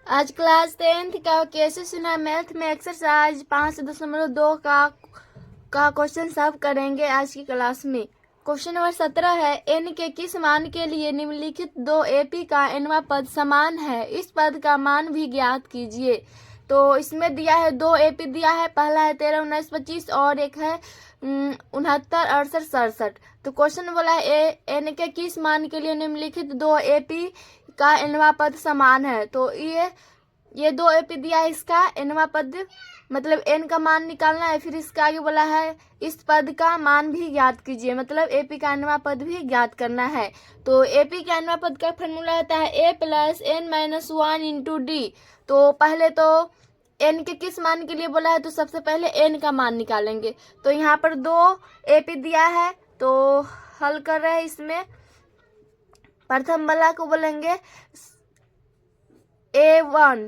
आज class 10th का कैसे सुना मैथ में एक्सरसाइज 5.2 का क्वेश्चन सॉल्व करेंगे आज की क्लास में। क्वेश्चन नंबर 17 है, n के किस मान के लिए निम्नलिखित दो AP का nवां पद समान है, इस पद का मान भी ज्ञात कीजिए। तो इसमें दिया है दो AP दिया है, पहला है 13, 19, 25 और एक है 69, 68, 67। तो क्वेश्चन बोला है n के किस मान के लिए निम्नलिखित दो AP का nवां पद समान है। तो ये दो AP दिया है, इसका nवां पद मतलब n का मान निकालना है। फिर इसका आगे बोला है इस पद का मान भी ज्ञात कीजिए, मतलब AP का nवां पद भी ज्ञात करना है। तो AP का nवां पद का फॉर्मूला होता है a plus n minus 1 into d. तो पहले तो n के किस मान के लिए बोला है, तो सबसे पहले n का मान निकालेंगे। तो यहाँ पर दो AP दिया है, तो हल कर रहे हैं। इसमें प्रथम वाला को बोलेंगे A1,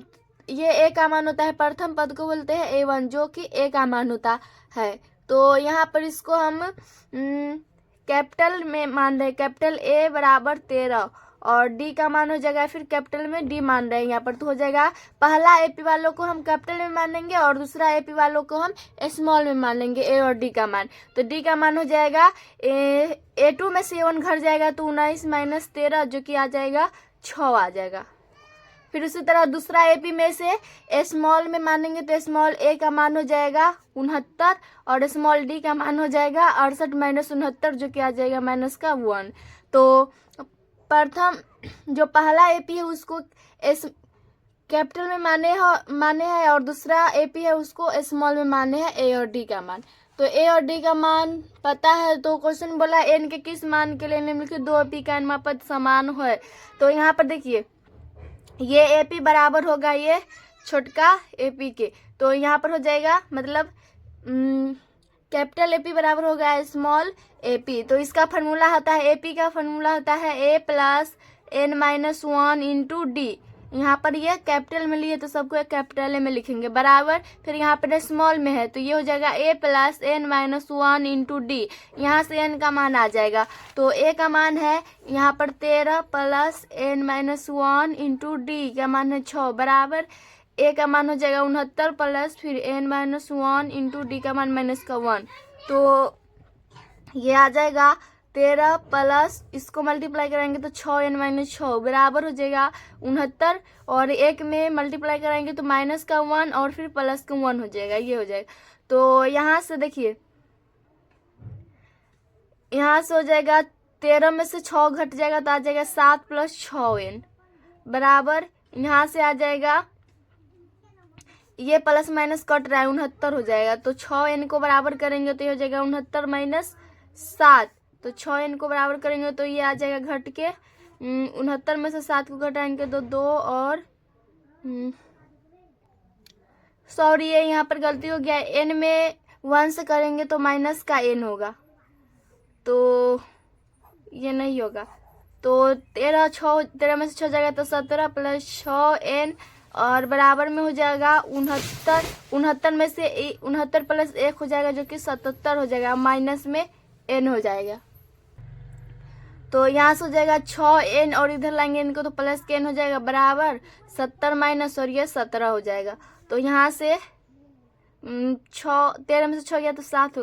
ये A का मान होता है, प्रथम पद को बोलते हैं A1 जो कि A का मान होता है। तो यहाँ पर इसको हम कैपिटल में मान रहे हैं, कैपिटल A बराबर 13 और D का मान हो जाएगा, फिर कैपिटल में D मान रहे हैं यहाँ पर। तो हो जाएगा पहला AP वालों को हम कैपिटल में मानेंगे और दूसरा AP वालों को हम स्मॉल में मान लेंगे, A और D का मान। तो D का मान हो जाएगा A2 में से 1 घट जाएगा तो 19 माइनस 13 जो कि आ जाएगा 6 आ जाएगा। फिर उसी तरह दूसरा AP में से स्मॉल में मानेंगे तो स्मॉल A का मान हो जाएगा 69 और स्मॉल D का मान हो जाएगा 68 माइनस 69 जो कि आ जाएगा माइनस का 1। तो प्रथम जो पहला AP है उसको कैपिटल में माने है और दूसरा AP है उसको स्मॉल में माने है A और D का मान। तो A और D का मान पता है, तो क्वेश्चन बोला n के किस मान के लिए निम्नलिखित दो AP का nवां पद समान है। तो यहाँ पर देखिए ये AP बराबर होगा ये छोटका AP के, तो यहाँ पर हो जाएगा मतलब कैपिटल AP बराबर होगा स्मॉल AP। तो इसका फॉर्मूला होता है, AP का फॉर्मूला होता है a plus n minus 1 into D. यहाँ पर ये कैपिटल में लिए तो सबको कैपिटल में लिखेंगे बराबर, फिर यहाँ पर स्मॉल में है तो ये हो जाएगा a plus n minus 1 into D. यहाँ से n का मान आ जाएगा, तो a का मान है यहाँ पर 13 plus n minus 1 into d का मान है 6 बराबर a का मान हो जाएगा 69 प्लस फिर n माइनस 1 इंटू डी का मान माइनस का 1। तो ये आ जाएगा 13 प्लस इसको मल्टीप्लाई करेंगे तो 6n माइनस 6 बराबर हो जाएगा 69 और एक में मल्टीप्लाई कराएंगे तो माइनस का 1 और फिर प्लस का 1 हो जाएगा, ये हो जाएगा। तो यहाँ से देखिए यहाँ से हो जाएगा 13 में से 6 घट जाएगा तो आ जाएगा 7 प्लस 6n बराबर यहाँ से आ जाएगा ये प्लस माइनस कट रहा है 69 हो जाएगा। तो 6n को बराबर करेंगे तो ये हो जाएगा 69 माइनस 7। तो 6n को बराबर करेंगे तो ये आ जाएगा घट के 69 में से 7 को घटाएंगे तो 2 और सॉरी ये यहाँ पर गलती हो गया, n में 1 से करेंगे तो माइनस का n होगा, तो ये नहीं होगा। तो 13 में से 6 जाएगा तो 17 प्लस 6n और बराबर में हो जाएगा 69 में से 69 प्लस 1 हो जाएगा जो कि 77 हो जाएगा, माइनस में n हो जाएगा। तो यहाँ से हो जाएगा 6n और इधर लाएंगे n को तो प्लस के n हो जाएगा बराबर 70 माइनस और ये 17 हो जाएगा। तो यहाँ से 13 में से 6 गया तो 7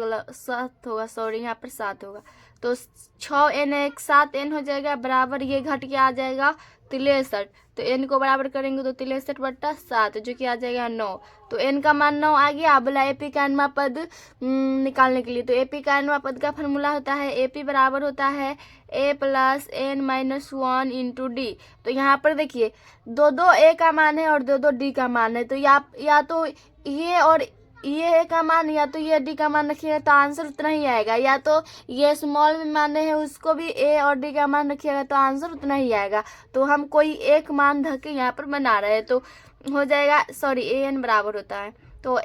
होगा सॉरी यहाँ पर 7 होगा। तो 6n एक 7n हो जाएगा बराबर ये घट के आ जाएगा 63। तो n को बराबर करेंगे तो 63 बट्टा 7 जो कि आ जाएगा 9। तो n का मान 9 आ गया। बोला AP का nवां पद निकालने के लिए, तो AP का nवां पद का फॉर्मूला होता है AP बराबर होता है a plus n minus 1 into d. तो यहाँ पर देखिए दो A का मान है और दो D का मान है, तो या तो ये और ये A का मान या तो ये D का मान रखिएगा तो आंसर उतना ही आएगा, या तो ये स्मॉल में माने हैं उसको भी A और D का मान रखिएगा तो आंसर उतना ही आएगा। तो हम कोई एक मान धर के यहाँ पर बना रहे हैं, तो हो जाएगा सॉरी an बराबर होता है, तो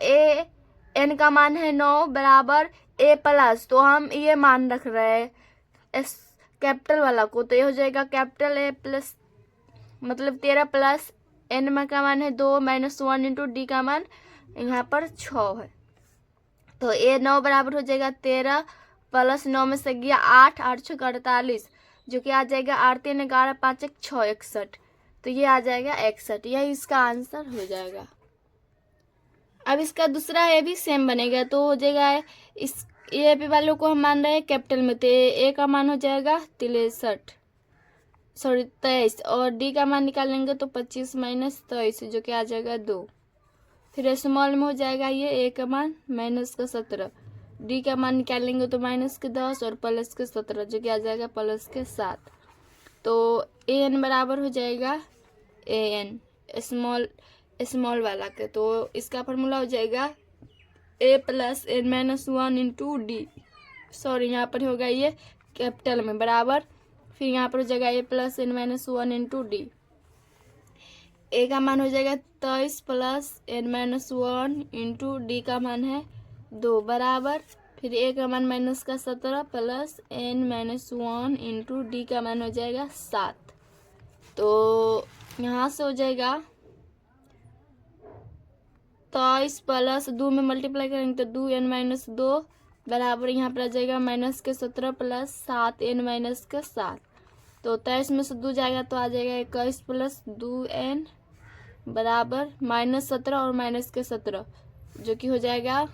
n का मान है 9 बराबर a प्लस, तो हम ये मान रख रहे हैं कैपिटल वाला को, तो ये हो जाएगा कैपिटल A प्लस मतलब 13 प्लस n का मान है 2 माइनस 1 इंटू डी का मान यहाँ पर 6 है। तो a 9 बराबर हो जाएगा 13 प्लस 9 में से गया 8 8 6 48 जो कि आ जाएगा 8 3 11 5 1 6 61। तो ये आ जाएगा 61, यही इसका आंसर हो जाएगा। अब इसका दूसरा ए भी सेम बनेगा, तो हो जाएगा इस ए पे वालों को हम मान रहे हैं कैपिटल में, तो ए का मान हो जाएगा 23 और डी का मान निकालेंगे तो 25 माइनस 23 जो कि आ जाएगा 2। फिर स्मॉल में हो जाएगा ये ए का मान माइनस का 17, डी का मान निकालेंगे तो माइनस के 10 और प्लस के 17 जो कि आ जाएगा प्लस के 7। तो ए एन बराबर हो जाएगा ए एन स्मॉल वाला के, तो इसका फॉर्मूला हो जाएगा ए plus n minus 1 into d, sorry यहाँ पर होगा ये कैपिटल में बराबर, फिर यहाँ पर हो जाएगा ए plus n minus 1 into d. A का मान हो जाएगा 23 plus n minus 1 into d का मान है 2 बराबर, फिर ए का मान माइनस का 17 plus n minus 1 into d का मान हो जाएगा 7। तो यहाँ से हो जाएगा 23 प्लस 2 में मल्टीप्लाई करेंगे तो 2n माइनस 2 बराबर यहाँ पर आ जाएगा माइनस के 17 प्लस 7n माइनस के 7। तो 23 में से 2 जाएगा तो आ जाएगा 21 प्लस 2n बराबर माइनस 17 और माइनस के 17 जो कि हो जाएगा,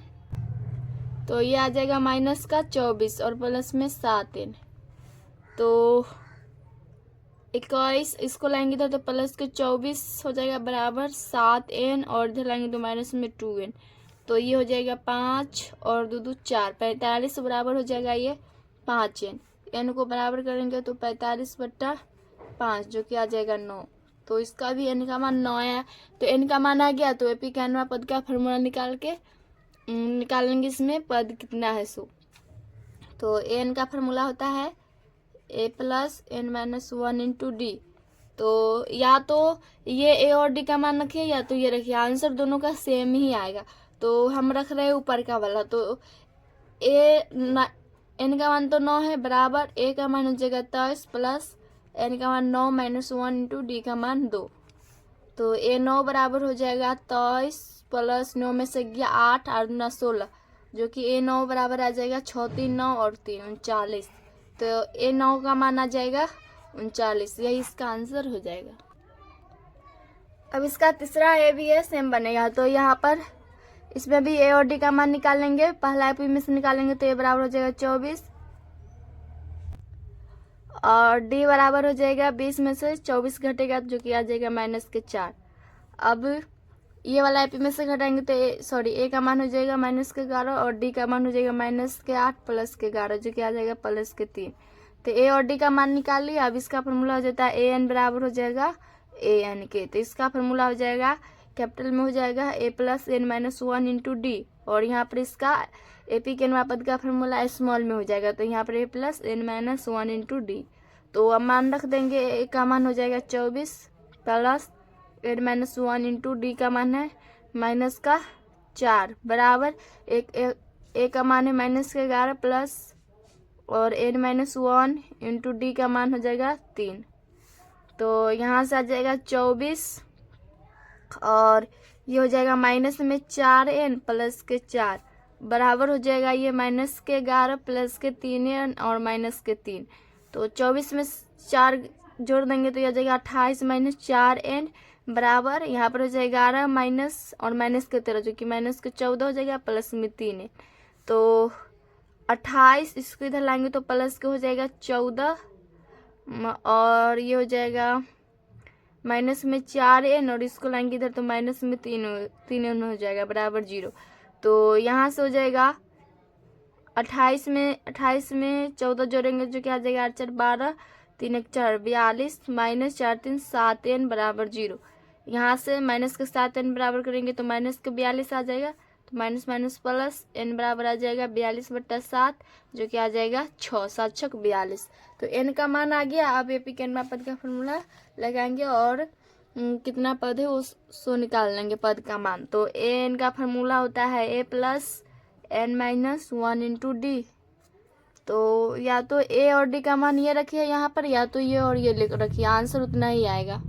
तो ये आ जाएगा माइनस का 24 और प्लस में 7n, तो 21 इसको लाएंगे तो प्लस के 24 हो जाएगा बराबर 7n और इधर लाएंगे तो माइनस में 2n, तो ये हो जाएगा 5 और 2 2 4 45 बराबर हो जाएगा ये 5n, n को बराबर करेंगे तो 45/5 जो कि आ जाएगा 9। तो इसका भी n का मान 9 है, तो n का मान आ गया तो एपी का नवा पद का फॉर्मूला निकालेंगे इसमें पद कितना है सो। तो n का फॉर्मूला होता है a plus n minus 1 into d, तो या तो ये ए और डी का मान रखिए या तो ये रखिए, आंसर दोनों का सेम ही आएगा। तो हम रख रहे हैं ऊपर का वाला, तो एन का मान तो 9 है बराबर ए का मान हो जाएगा 23 प्लस एन का मान 9 माइनस 1 इंटू डी का मान 2। तो ए 9 बराबर हो जाएगा 23 प्लस 9 में से गया 8 और 9 16 जो कि ए 9 बराबर आ जाएगा 6 3 9 और 3 39, तो ए 9 का मान आ जाएगा 39, यही इसका आंसर हो जाएगा। अब इसका तीसरा ए भी है सेम बनेगा, तो यहाँ पर इसमें भी ए और डी का मान निकालेंगे, पहला एपी में से निकालेंगे तो ए बराबर हो जाएगा 24 और डी बराबर हो जाएगा 20 में से 24 घटेगा जो कि आ जाएगा माइनस के 4। अब ये वाला एपी में से घटाएंगे तो ए का मान हो जाएगा माइनस के 11 और डी का मान हो जाएगा माइनस के 8 प्लस के 11 जो कि आ जाएगा प्लस के 3। तो ए और डी का मान निकाल लिया। अब इसका फॉर्मूला हो जाता है ए एन बराबर हो जाएगा ए एन के, तो इसका फॉर्मूला हो जाएगा कैपिटल में हो जाएगा ए plus n minus 1 into d, और यहाँ पर इसका एपी के नवा पद का फॉर्मूला स्मॉल में हो जाएगा, तो यहाँ पर a plus n minus 1 into d. तो अब मान रख देंगे, ए का मान हो जाएगा 24 plus n minus 1 into d का मान है माइनस का 4 बराबर ए का मान है माइनस के 11 प्लस और एन माइनस 1 इंटू डी का मान हो जाएगा 3। तो यहाँ से आ जाएगा 24 और ये हो जाएगा माइनस में 4n प्लस के 4 बराबर हो जाएगा ये माइनस के 11 प्लस के 3n और माइनस के 3। तो 24 में 4 जोड़ देंगे तो यह हो जाएगा 28 माइनस 4n बराबर यहाँ पर हो जाएगा 11 माइनस और माइनस के 13 जो कि माइनस के 14 हो जाएगा प्लस में 3n। तो 28 इसको इधर लाएंगे तो प्लस के हो जाएगा 14 और ये हो जाएगा माइनस में 4n और इसको लाएंगे इधर तो माइनस में 3n हो जाएगा बराबर 0। तो यहाँ से हो जाएगा 28 में 14 जोड़ेंगे जो कि आ जाएगा 8 4 12 3 1 4 42 माइनस 4 3 7n बराबर 0। यहाँ से माइनस के 7n बराबर करेंगे तो माइनस के 42 आ जाएगा, तो माइनस माइनस प्लस n बराबर आ जाएगा 42/7 जो कि आ जाएगा 6 7 6 42। तो n का मान आ गया। अब एपी के एन पद का फॉर्मूला लगाएंगे और कितना पद है उसको निकाल लेंगे पद का मान। तो एन का फॉर्मूला होता है a plus n minus 1 into d. तो या तो ए और डी का मान ये रखिए यहाँ पर, या तो ये और ये लिख रखिए, आंसर उतना ही आएगा।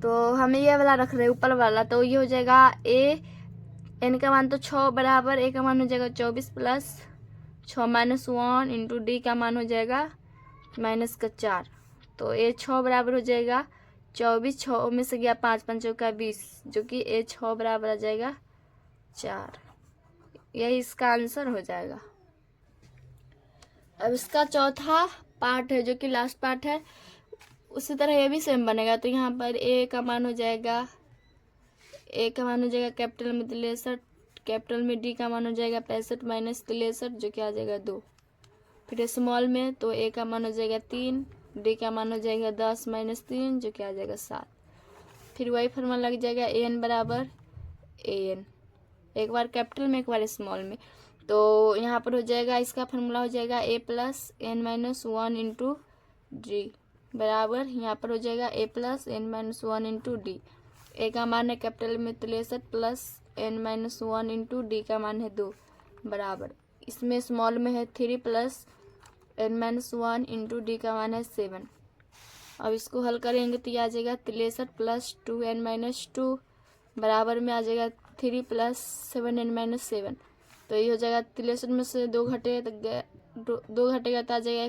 तो हमें ये वाला रख रहे हैं ऊपर वाला, तो ये हो जाएगा ए एन का मान तो 6 बराबर ए का मान हो जाएगा 24 प्लस 6 माइनस 1 इंटू डी का मान हो जाएगा माइनस का 4। तो ए 6 बराबर हो जाएगा 24, 6 में से गया 5, 5 का 20, जो कि ए 6 बराबर आ जाएगा 4। यही इसका आंसर हो जाएगा। अब इसका चौथा पार्ट है जो कि लास्ट पार्ट है, उसी तरह ये भी सेम बनेगा। तो यहाँ पर ए का मान हो जाएगा कैपिटल में 63, कैपिटल में डी का मान हो जाएगा 65 माइनस 63, जो कि आ जाएगा 2। फिर स्मॉल में तो ए का मान हो जाएगा 3, डी का मान हो जाएगा 10 माइनस 3, जो कि आ जाएगा 7। फिर वही फॉर्मूला लग जाएगा ए एन बराबर ए एन, एक बार कैपिटल में एक बार स्मॉल में। तो यहाँ पर हो जाएगा, इसका फॉर्मूला हो जाएगा ए plus n minus 1 into d बराबर, यहाँ पर हो जाएगा ए plus n minus 1 into d. A का मान है कैपिटल में 63 plus n minus 1 into d का मान है 2 बराबर, इसमें स्मॉल में है 3 plus n minus 1 into d का मान है 7। अब इसको हल करेंगे तो यह आ जाएगा 63 प्लस 2 एन माइनस 2 बराबर में आ जाएगा 3 प्लस 7 एन माइनस 7। तो ये हो जाएगा 63 में से 2 घटेगा तो आ जाएगा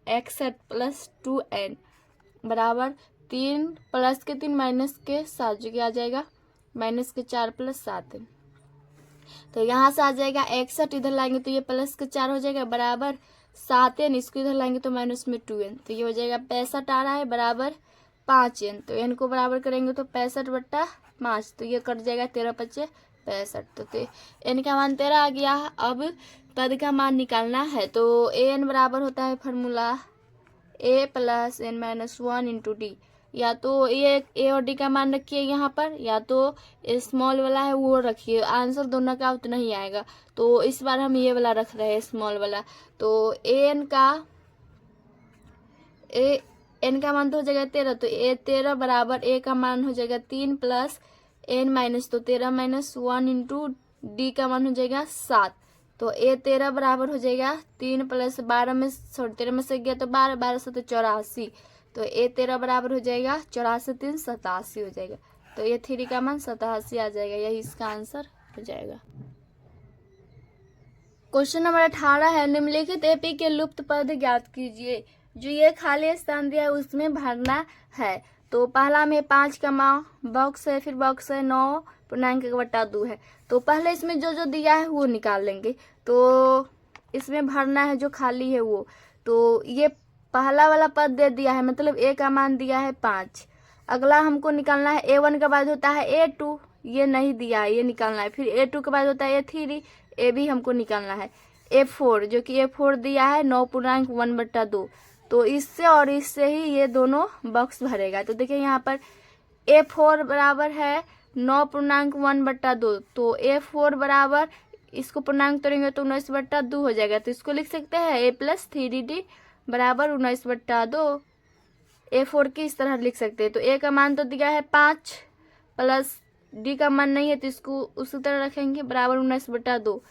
61 प्लस 2n बराबर 3 प्लस के 3 माइनस के 7, जो कि आ जाएगा माइनस के 4 प्लस 7। तो यहाँ से आ जाएगा 61, इधर लाएंगे तो ये प्लस के 4 हो जाएगा बराबर 7n, इसको इधर लाएंगे तो माइनस में 2n, तो ये हो जाएगा 65 आ रहा है बराबर 5n। तो n को बराबर करेंगे तो 65/5, तो ये कट जाएगा 13 × 65। तो n का मान 13 आ गया। अब पद का मान निकालना है, तो an बराबर होता है formula a plus n minus 1 into d. या तो ये ए और डी का मान रखिए यहाँ पर, या तो स्मॉल वाला है वो रखिए, आंसर दोनों का उतना ही आएगा। तो इस बार हम ये वाला रख रहे हैं स्मॉल वाला। तो एन का मान तो हो जाएगा 13, तो ए 13 बराबर ए का मान हो जाएगा 3 प्लस एन माइनस, तो 13 माइनस 1 इंटू डी का मान हो जाएगा 7। तो ए 13 बराबर हो जाएगा 3 प्लस 12 में 13 में से गया तो 12, 12 से तो 84, तो ए 13 बराबर हो जाएगा 84 3 87 हो जाएगा। तो ये 3 का मान 87 आ जाएगा, यही इसका आंसर हो जाएगा। क्वेश्चन नंबर 18 है, निम्नलिखित एपी के लुप्त पद ज्ञात कीजिए। जो ये खाली स्थान दिया है उसमें भरना है। तो पहला में 5 का बॉक्स है, फिर बॉक्स है 9.1/2 है। तो पहले इसमें जो जो दिया है वो निकाल लेंगे, तो इसमें भरना है जो खाली है वो। तो ये पहला वाला पद दे दिया है, मतलब ए का मान दिया है 5। अगला हमको निकालना है A1 के बाद होता है A2, ये नहीं दिया है, ये निकालना है। फिर A2 के बाद होता है A3, ए भी हमको निकालना है। A4 जो कि A4 दिया है 9.1/2, तो इससे और इससे ही ये दोनों बॉक्स भरेगा। तो देखिए यहाँ पर A4 बराबर है 9.1/2, तो A4 बराबर इसको पूर्णांक तोड़ेंगे तो 19/2 हो जाएगा। तो इसको लिख सकते हैं A प्लस 3D बराबर 19/2। A4 की इस तरह लिख सकते हैं। तो A का मान तो दिया है 5 प्लस D का मान नहीं है, तो इसको उसी तरह रखेंगे बराबर 19/2।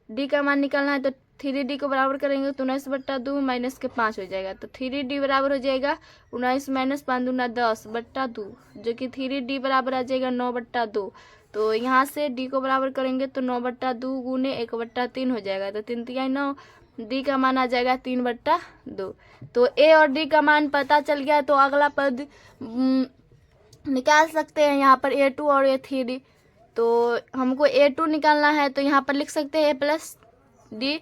D का मान निकालना है तो 3D को बराबर करेंगे तो 19/2 माइनस के 5 हो जाएगा। तो 3D बराबर हो जाएगा 19 माइनस 5 दूना 10/2, जो कि 3D बराबर आ जाएगा 9/2। तो यहाँ से D को बराबर करेंगे तो 9/2 गुने 1/3 हो जाएगा। तो 3 3 9, D का मान आ जाएगा 3/2। तो A और D का मान पता चल गया, तो अगला पद निकाल सकते हैं यहाँ पर A2 और A3D। तो हमको A2 निकालना है, तो यहाँ पर लिख सकते हैं A प्लस D,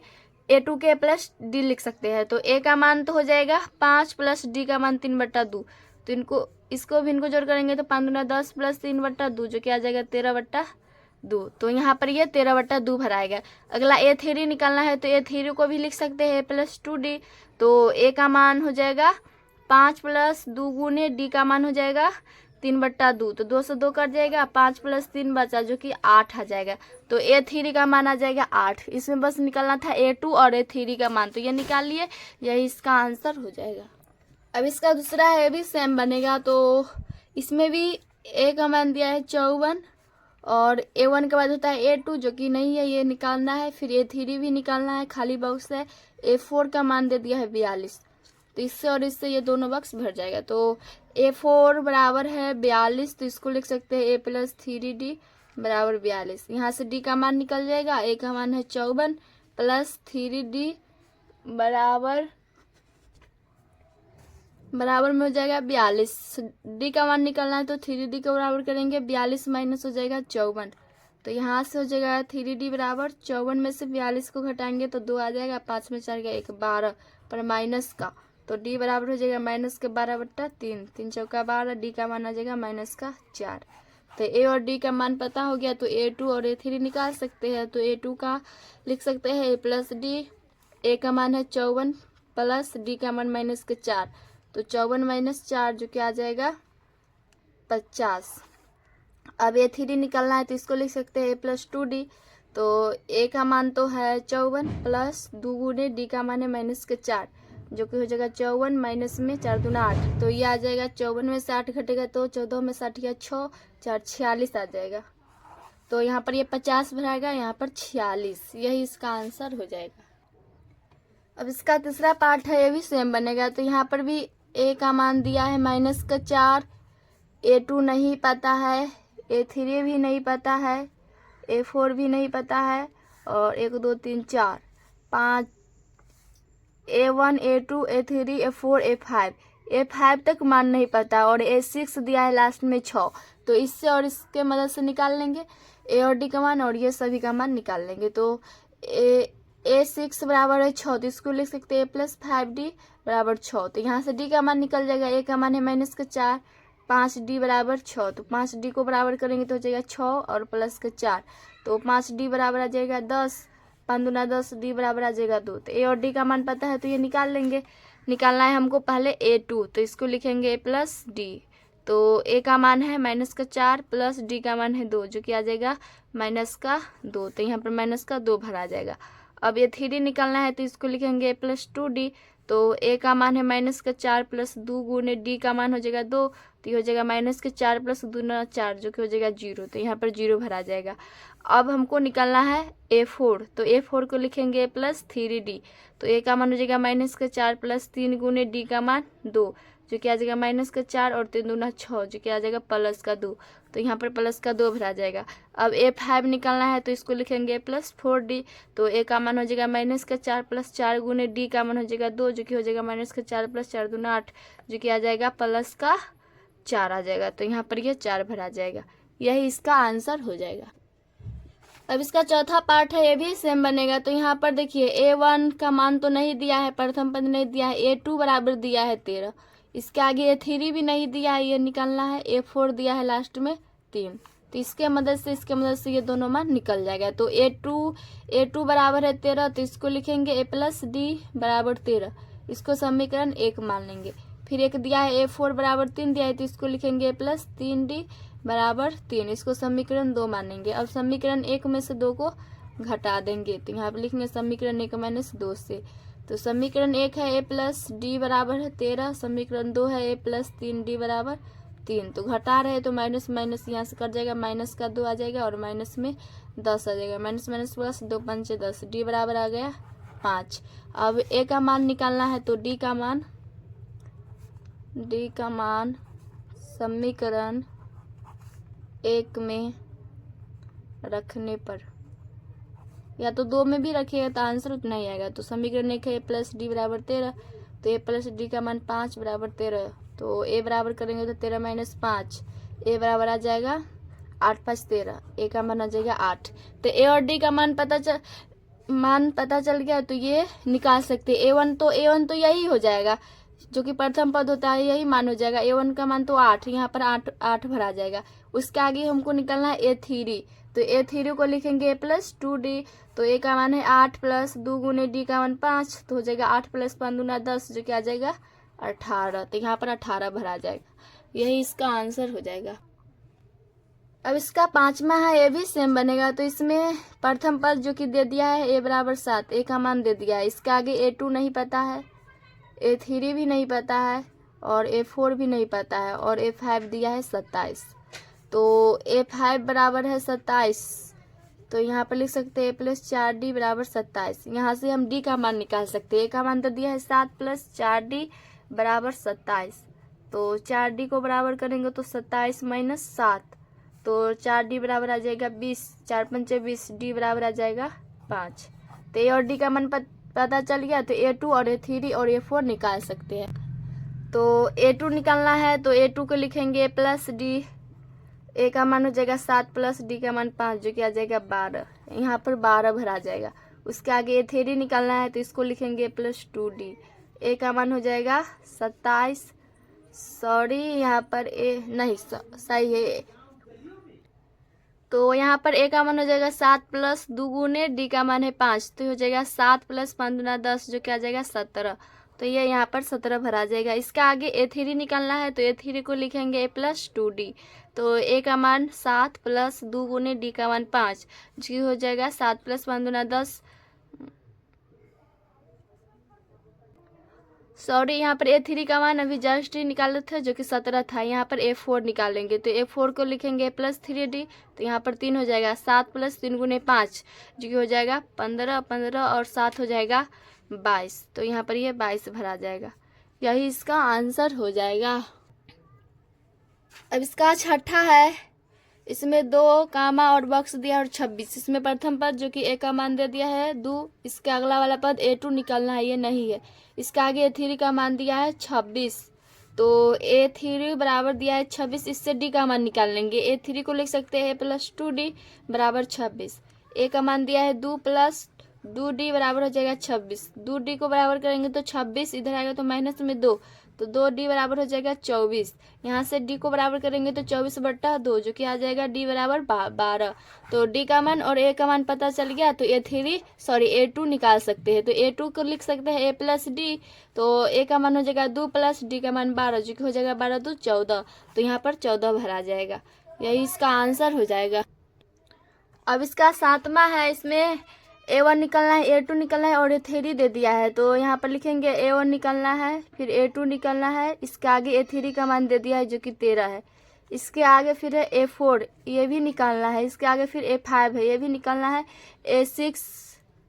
A2 के प्लस D लिख सकते हैं। तो A का मान तो हो जाएगा 5 प्लस D का मान 3/2। तो इसको भी जोड़ करेंगे तो 5 दूना 10 प्लस 3/2, जो कि आ जाएगा 13/2। तो यहाँ पर ये 13/2 भराएगा। अगला A3 निकालना है, तो A3 को भी लिख सकते हैं A प्लस 2D। तो A का मान हो जाएगा 5 प्लस 2 गुने D का मान हो जाएगा 3/2, तो 2 से 2 कट जाएगा, 5 प्लस 3 बचा, जो कि 8 आ जाएगा। तो A3 का मान आ जाएगा 8। इसमें बस निकालना था A2 और A3 का मान, तो ये निकाल लिए, यही इसका आंसर हो जाएगा। अब इसका दूसरा है भी सेम बनेगा। तो इसमें भी A का मान दिया है 54 और A1 के बाद होता है A2, जो कि नहीं है, ये निकालना है। फिर A3 भी निकालना है, खाली बॉक्स है। A4 का मान दे दिया है 42, तो इससे और इससे ये दोनों बॉक्स भर जाएगा। तो A4 बराबर है 42, तो इसको लिख सकते हैं A प्लस 3D बराबर 42। यहाँ से D का मान निकल जाएगा, A का मान है 54 प्लस 3D बराबर बराबर में हो जाएगा 42। डी का मान निकालना है तो 3D को बराबर करेंगे, 42 माइनस हो जाएगा 54। तो यहाँ से हो जाएगा 3D बराबर 54 में से 42 को घटाएंगे तो 2 आ जाएगा, 5 में 4 गया 1, 12 पर माइनस का, तो डी बराबर हो जाएगा माइनस के 12/3, 3 चौका 12, डी का मान आ जाएगा माइनस का 4। तो ए और डी का मान पता हो गया तो A2 और A3 निकाल सकते हैं। तो A2 का लिख सकते हैं A प्लस डी, ए का मान है 54 प्लस डी का मान माइनस के 4, तो 54 माइनस 4 जो कि आ जाएगा 50। अब A3 निकालना है तो इसको लिख सकते हैं A प्लस 2D। तो ए का मान तो है 54 प्लस 2 गुने डी का मान है माइनस के 4, जो कि हो जाएगा 54 माइनस में 4 दूना 8, तो ये आ जाएगा 54 में से 8 घटेगा तो 14 में 60 या 6 4 46 आ जाएगा। तो यहाँ पर ये 50 भराएगा, यहाँ पर 46, यही इसका आंसर हो जाएगा। अब इसका तीसरा पार्ट है, ये भी सेम बनेगा। तो यहाँ पर भी ए का मान दिया है माइनस का 4, A2 नहीं पता है, A3 भी नहीं पता है, A4 भी नहीं पता है, और 1 2 3 4 5 A1 A2 A3 A4 A5, A5 तक मान नहीं पता, और A6 दिया है लास्ट में 6। तो इससे और इसके मदद से निकाल लेंगे ए और डी का मान, और ये सभी का मान निकाल लेंगे। तो A6 बराबर है 6, तो इसको लिख सकते हैं A प्लस 5D बराबर 6। तो यहाँ से डी का मान निकल जाएगा, ए का मान है माइनस का 4, 5D बराबर 6, तो 5D को बराबर करेंगे तो हो जाएगा 6 और प्लस का 4, तो 5D बराबर आ जाएगा 10, 5 दूना 10, डी बराबर आ जाएगा 2। तो ए और डी का मान पता है तो ये निकाल लेंगे। निकालना है हमको पहले A2, तो इसको लिखेंगे A प्लस डी। तो ए का मान है माइनस का 4 प्लस डी का मान है 2, जो कि आ जाएगा माइनस का 2, तो यहाँ पर माइनस का 2 भरा जाएगा। अब A3 निकालना है तो इसको लिखेंगे A प्लस 2D। तो ए का मान है माइनस का 4 प्लस 2 गुने डी का मान हो जाएगा 2, तो ये हो जाएगा माइनस के 4 प्लस 2 ना 4, जो कि हो जाएगा 0, तो यहाँ पर 0 भरा जाएगा। अब हमको निकालना है A4, तो A4 को लिखेंगे A प्लस 3D। तो ए का मान हो जाएगा माइनस का 4 प्लस 3 गुने डी का मान 2, जो कि आ जाएगा माइनस का 4 और 3 दूना 6, जो कि आ जाएगा प्लस का 2, तो यहाँ पर प्लस का 2 भरा जाएगा। अब A5 निकालना है तो इसको लिखेंगे प्लस 4D। तो ए का मान हो जाएगा माइनस का 4 प्लस 4 गुने डी का मान हो जाएगा 2, जो कि हो जाएगा माइनस का 4 प्लस 4 दूना 8, जो कि आ जाएगा प्लस का 4 आ जाएगा। तो यहाँ पर ये 4 भरा जाएगा, यही इसका आंसर हो जाएगा। अब इसका चौथा पार्ट है, ये भी सेम बनेगा। तो यहाँ पर देखिए A1 का मान तो नहीं दिया है, प्रथम पद नहीं दिया है, A2 बराबर दिया है 13, इसके आगे A3 भी नहीं दिया है, ये निकालना है, A4 दिया है लास्ट में 3, तो इसके मदद से ये दोनों मान निकल जाएगा। तो A2 बराबर है 13, तो इसको लिखेंगे A प्लस डी बराबर 13, इसको समीकरण 1 मान लेंगे। फिर एक दिया है A4 बराबर 3 दिया है, तो इसको लिखेंगे A प्लस 3D बराबर 3, इसको समीकरण 2 मानेंगे। अब समीकरण 1 में से 2 को घटा देंगे, तो यहाँ पर लिखेंगे समीकरण 1 माइनस 2 से। तो समीकरण 1 है A प्लस डी बराबर है 13, समीकरण 2 है A प्लस 3D बराबर 3, तो घटा रहे तो माइनस माइनस यहाँ से कट जाएगा, माइनस का 2 आ जाएगा और माइनस में 10 आ जाएगा, माइनस माइनस प्लस 2 5 10, डी बराबर आ गया 5। अब ए का मान निकालना है, तो डी का मान समीकरण 1 में रखने पर, या तो 2 में भी रखिएगा तो आंसर उतना ही आएगा। तो समीकरण 1 है A प्लस डी बराबर 13, तो A प्लस डी का मान 5 बराबर 13, तो ए बराबर करेंगे तो 13 माइनस 5, ए बराबर आ जाएगा 8 5 13, ए का मान आ जाएगा 8। तो ए और डी का मान पता चल गया, तो ये निकाल सकते हैं। A1 तो यही हो जाएगा, जो कि प्रथम पद होता है, यही मान हो जाएगा। A1 का मान तो 8, यहाँ पर 8 भरा जाएगा। उसके आगे हमको निकालना है A3, तो A3 को लिखेंगे A प्लस 2D। तो ए का मान है 8 प्लस 2 गुने डी का मान 5, तो हो जाएगा 8 प्लस 5 दूना 10, जो कि आ जाएगा 18, तो यहाँ पर 18 भरा जाएगा, यही इसका आंसर हो जाएगा। अब इसका पांचवा है, ये भी सेम बनेगा। तो इसमें प्रथम पद जो कि दे दिया है A बराबर 7, ए का मान दे दिया है, इसके आगे A2 नहीं पता है, A3 भी नहीं पता है, और A4 भी नहीं पता है, और A5 दिया है 27। तो A5 बराबर है 27, तो यहाँ पर लिख सकते हैं A प्लस 4D बराबर 27। यहाँ से हम D का मान निकाल सकते हैं। A का मान तो दिया है 7 प्लस 4D बराबर 27, तो 4D को बराबर करेंगे तो 27 माइनस 7, तो 4D बराबर आ जाएगा 20, 4 पंचे 20, D बराबर आ जाएगा 5। तो A और D का मान पता चल गया, तो A2 और A3 और A4 निकाल सकते हैं। तो A2 निकालना है तो A2 को लिखेंगे प्लस डी। ए का मान हो जाएगा 7 प्लस डी का मान 5 जो कि आ जाएगा 12। यहाँ पर 12 भरा जाएगा। उसके आगे A3 निकालना है तो इसको लिखेंगे प्लस 2D। ए का मान हो जाएगा 27, सॉरी यहाँ पर ए नहीं सही है। तो यहाँ पर ए का मान हो जाएगा 7 प्लस 2 गुने डी का मान है 5 तो हो जाएगा 7 प्लस 5 गुना 10 जो कि आ जाएगा 17। तो ये यहाँ पर 17 भरा जाएगा। इसका आगे A3 निकालना है तो A3 को लिखेंगे ए प्लस 2D। तो ए का मान 7 प्लस 2 गुने डी का मान 5 जो हो जाएगा 7 प्लस 5 गुना 10, सॉरी यहाँ पर A3 का मान अभी जस्ट ही निकाले थे जो कि 17 था। यहाँ पर A4 निकालेंगे तो A4 को लिखेंगे प्लस 3D। तो यहाँ पर 3 हो जाएगा 7 प्लस 3 गुने 5 जो कि हो जाएगा 15, 15 और 7 हो जाएगा 22। तो यहाँ पर ये 22 भरा जाएगा। यही इसका आंसर हो जाएगा। अब इसका छठा है, इसमें 2 कामा और बॉक्स दिया और 26। इसमें प्रथम पद जो कि ए का मान दे दिया है 2, इसके अगला वाला पद A2 निकालना है, ये नहीं है। इसका आगे A3 का मान दिया है 26 तो A3 बराबर दिया है 26, इससे डी का मान निकाल लेंगे। A3 को लिख सकते हैं प्लस 2D बराबर 26। ए का मान दिया है 2 प्लस 2D बराबर हो जाएगा 26। 2D को बराबर करेंगे तो 26, इधर आएगा तो माइनस में 2 तो 2D बराबर हो जाएगा 24। यहाँ से D को बराबर करेंगे तो 24/2 जो कि आ जाएगा D बराबर 12। तो D का मान और A का मान पता चल गया तो A2 निकाल सकते हैं। तो A2 को लिख सकते हैं A प्लस डी। तो A का मान हो जाएगा 2 प्लस D का मान 12 जो कि हो जाएगा 12 2 14। तो यहाँ पर 14 भरा जाएगा। यही इसका आंसर हो जाएगा। अब इसका 7वां है, इसमें A1 निकलना है, A2 निकलना है और A3 दे दिया है। तो यहाँ पर लिखेंगे A1 निकलना है, फिर A2 निकलना है, इसके आगे A3 का मान दे दिया है जो कि 13 है। इसके आगे फिर है A4, ये भी निकालना है। इसके आगे फिर A5 है, ये भी निकालना है। A6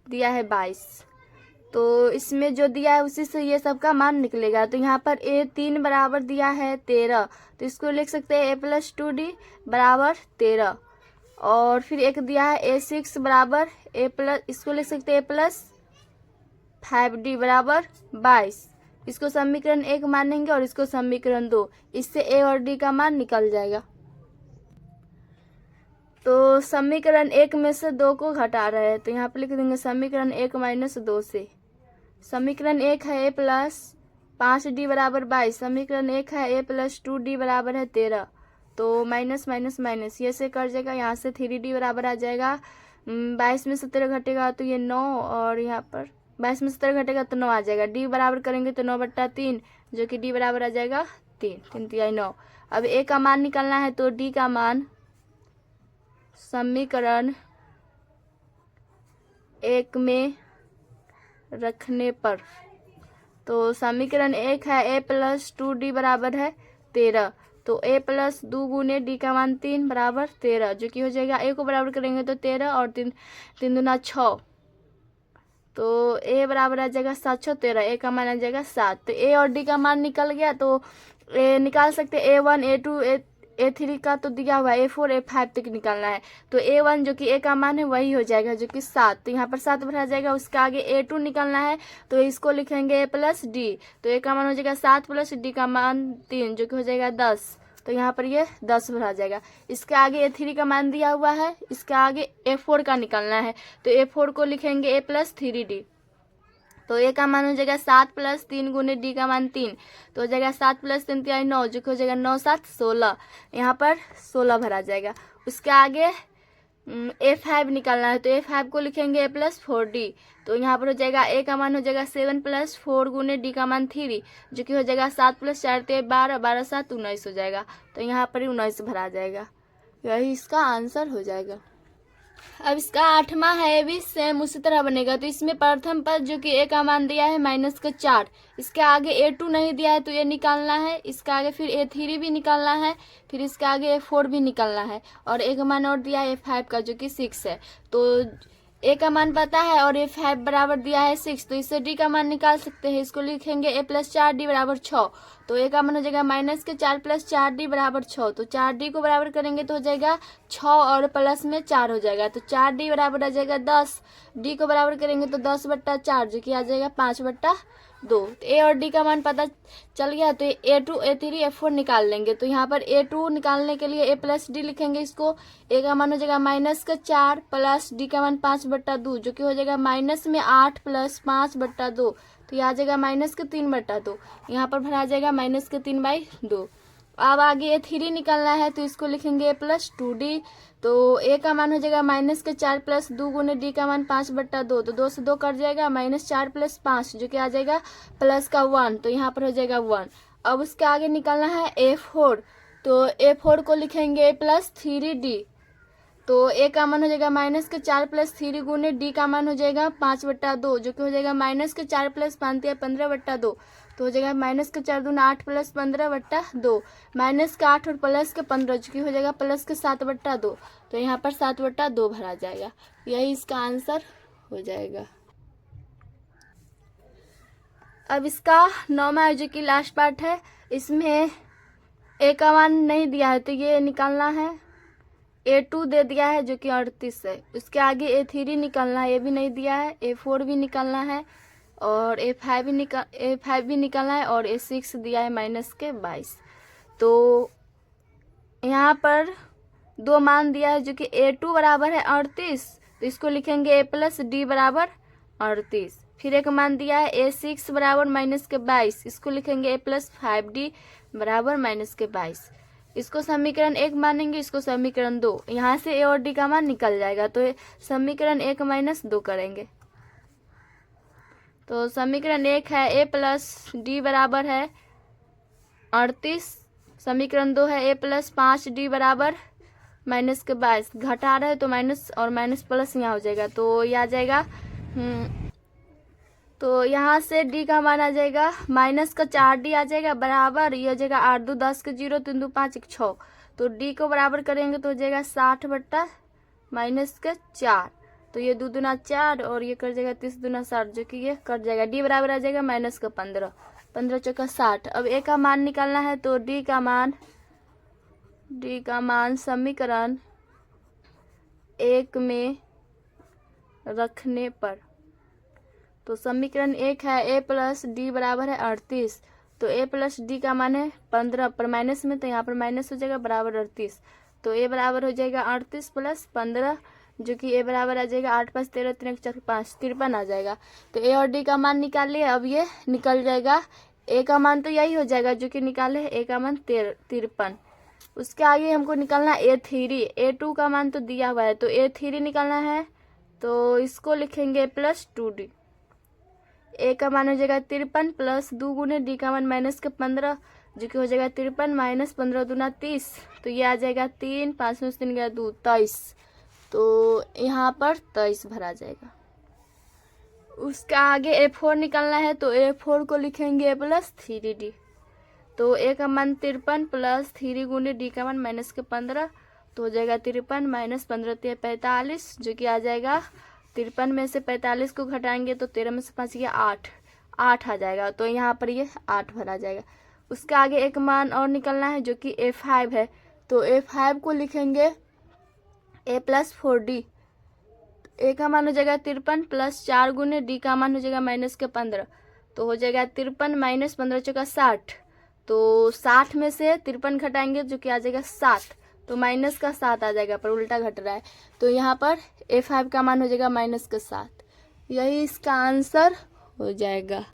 दिया है 22। तो इसमें जो दिया है उसी से ये सब का मान निकलेगा। तो यहाँ पर A3 बराबर दिया है 13 तो इसको लिख सकते हैं A प्लस 2D बराबर 13। और फिर एक दिया है A6 बराबर A प्लस, इसको लिख सकते हैं A प्लस 5D बराबर 22। इसको समीकरण 1 मानेंगे और इसको समीकरण 2, इससे A और D का मान निकल जाएगा। तो समीकरण 1 में से 2 को घटा रहे हैं तो यहाँ पर लिख देंगे समीकरण 1 माइनस 2 से। समीकरण 1 है A प्लस 5D बराबर 22, समीकरण 1 है A प्लस 2D बराबर है 13। तो माइनस माइनस माइनस ये से कट जाएगा, यहाँ से 3D बराबर आ जाएगा। 22 में से 13 घटेगा तो ये 9 और यहाँ पर 22 में से 13 घटेगा तो 9 आ जाएगा। D बराबर करेंगे तो 9/3 जो कि D बराबर आ जाएगा 3, 3 3 9। अब A का मान निकालना है तो D का मान समीकरण 1 में रखने पर, तो समीकरण 1 है A प्लस 2D बराबर है 13। तो A प्लस 2 गुने D का मान 3 बराबर 13 जो कि हो जाएगा। A को बराबर करेंगे तो 13 और 3 3 दूना 6 तो A बराबर आ जाएगा 7 6 13, A का मान आ जाएगा 7। तो A और D का मान निकल गया तो A निकाल सकते A1 A2 A3 का तो दिया हुआ है, A4 A5 तक निकालना है। तो A1 जो कि A का मान है वही हो जाएगा जो कि 7। तो यहाँ पर 7 भरा जाएगा। उसके आगे A2 निकालना है तो इसको लिखेंगे A प्लस D। तो A का मान हो जाएगा 7 प्लस D का मान 3 जो कि हो जाएगा 10। तो यहाँ पर ये 10 भरा जाएगा। इसके आगे A3 का मान दिया हुआ है, इसके आगे A4 का निकालना है तो A4 को लिखेंगे A प्लस 3D। तो A का मान हो जाएगा 7 प्लस 3 गुने D का मान 3 तो हो जाएगा 7 प्लस 3 3 9 जो कि हो जाएगा 9 7 16। यहाँ पर 16 भरा जाएगा। उसके आगे A5 निकालना है तो A5 को लिखेंगे A प्लस 4D। तो यहाँ पर हो जाएगा A का मान हो जाएगा 7 प्लस 4 गुने D का मान 3 जो कि हो जाएगा 7 प्लस 4 3 12 12 7 19 हो जाएगा। तो यहाँ पर 19 भरा जाएगा। यही इसका आंसर हो जाएगा। अब इसका 8वां है, ये भी सेम उसी तरह बनेगा। तो इसमें प्रथम पद जो कि A का मान दिया है -4, इसके आगे A2 नहीं दिया है तो ये निकालना है। इसके आगे फिर A3 भी निकालना है, फिर इसके आगे A4 भी निकालना है और एक मान और दिया है A5 का जो कि 6 है। तो A का मान पता है और A5 बराबर दिया है 6 तो इससे D का मान निकाल सकते हैं। इसको लिखेंगे A प्लस 4D बराबर 6। तो A का मान हो जाएगा -4 प्लस 4D बराबर 6। तो 4D को बराबर करेंगे तो हो जाएगा 6 और प्लस में 4 हो जाएगा। तो 4D बराबर आ जाएगा 10। D को बराबर करेंगे तो 10/4 जो कि आ जाएगा 5/5। 2। तो ए और डी का मान पता चल गया, तो A2 A3 A4 निकाल लेंगे। तो यहाँ पर A2 निकालने के लिए A प्लस डी लिखेंगे इसको। ए का मान हो जाएगा -4 प्लस डी का मान 5/2, जो कि हो जाएगा -8 प्लस 5/2। तो यह आ जाएगा -3/2। यहाँ पर भरा जाएगा -3/2। अब आगे A3 निकालना है, तो इसको लिखेंगे A+2D। तो ए का मान हो जाएगा -4 प्लस 2 गुने डी का मान 5/2। तो 2 से 2 कट जाएगा, -4 प्लस 5, जो कि आ जाएगा प्लस का 1। तो यहाँ पर हो जाएगा 1। अब उसके आगे निकालना है A4। तो A4 को लिखेंगे A+3D। तो ए का मान हो जाएगा -4 प्लस 3 गुने डी का मान हो जाएगा 5/2, जो कि हो जाएगा -4 प्लस 5 15/2। तो हो जाएगा -4 दूना 8 प्लस 15/2, -8 और प्लस के 15, जो कि हो जाएगा प्लस के 7/2। तो यहाँ पर 7/2 भरा जाएगा। यही इसका आंसर हो जाएगा। अब इसका 9वां जो कि लास्ट पार्ट है, इसमें ए का मान नहीं दिया है, तो ये निकालना है। A2 दे दिया है, जो कि 38 है। उसके आगे A3 निकालना है, ये भी नहीं दिया है। A4 भी निकालना है और A5 भी निकालना है, और A6 दिया है -22। तो यहाँ पर 2 मान दिया है, जो कि A2 बराबर है 38। तो इसको लिखेंगे A+D बराबर 38। फिर एक मान दिया है A6 बराबर -22, इसको लिखेंगे A+5D बराबर -22। इसको समीकरण 1 मानेंगे, इसको समीकरण 2। यहाँ से ए और डी का मान निकल जाएगा, तो समीकरण 1 -2 करेंगे। तो समीकरण 1 है A+D बराबर है 38। समीकरण 2 है A+5D बराबर -22। घटा रहे तो माइनस और माइनस प्लस यहाँ हो जाएगा, तो यह आ जाएगा। तो यहाँ से डी का मान आ जाएगा -4D आ जाएगा बराबर, ये हो जाएगा 8 2 10 के 0 3 2 5 1 6। तो डी को बराबर करेंगे तो हो जाएगा 60/-4। तो ये 2 दूना 4 और ये कर जाएगा 30 दूना 60, जो कि ये कट जाएगा। डी बराबर आ जाएगा -15, 15 चौका 60। अब ए का मान निकालना है, तो डी का मान समीकरण 1 में रखने पर, तो समीकरण 1 है A+D बराबर है 38। तो A+D का मान है 15 पर माइनस में, तो यहाँ पर माइनस हो जाएगा बराबर 38। तो A बराबर हो जाएगा 38 + 15, जो कि A बराबर आ जाएगा 8 5 13 3 1 4 5 53 आ जाएगा। तो A और D का मान निकाल लिए। अब ये निकल जाएगा, A का मान तो यही हो जाएगा जो कि निकाले है, A का मान 53। उसके आगे हमको निकालना A3। A2 का मान तो दिया हुआ है, तो A3 निकालना है। तो इसको लिखेंगे A+2D। ए का मान हो जाएगा 53 प्लस 2 गुने डी का मान -15, जो कि हो जाएगा 53 - 15 दूना 30। तो ये आ जाएगा 3 5 में 3 गया 2 23। तो यहाँ पर 23 भरा जाएगा। उसका आगे A4 निकालना है, तो A4 को लिखेंगे A+3D। तो ए का मान 53 प्लस 3 गुने डी का मान -15, तो हो जाएगा 53 - 15 45, जो कि आ जाएगा 53 में से 45 को घटाएंगे तो 13 में से 5 गया 8 आ जाएगा। तो यहाँ पर ये 8 भरा जाएगा। उसके आगे एक मान और निकलना है, जो कि A5 है। तो A5 को लिखेंगे A+4D। ए का मान हो जाएगा 53 प्लस 4 गुने डी का मान हो जाएगा -15, तो हो जाएगा 53 - 15 चौका 60। तो 60 में से 53 घटाएंगे, जो कि आ जाएगा 7। तो माइनस का 7 आ जाएगा, पर उल्टा घट रहा है। तो यहाँ पर A5 का मान हो जाएगा -7। यही इसका आंसर हो जाएगा।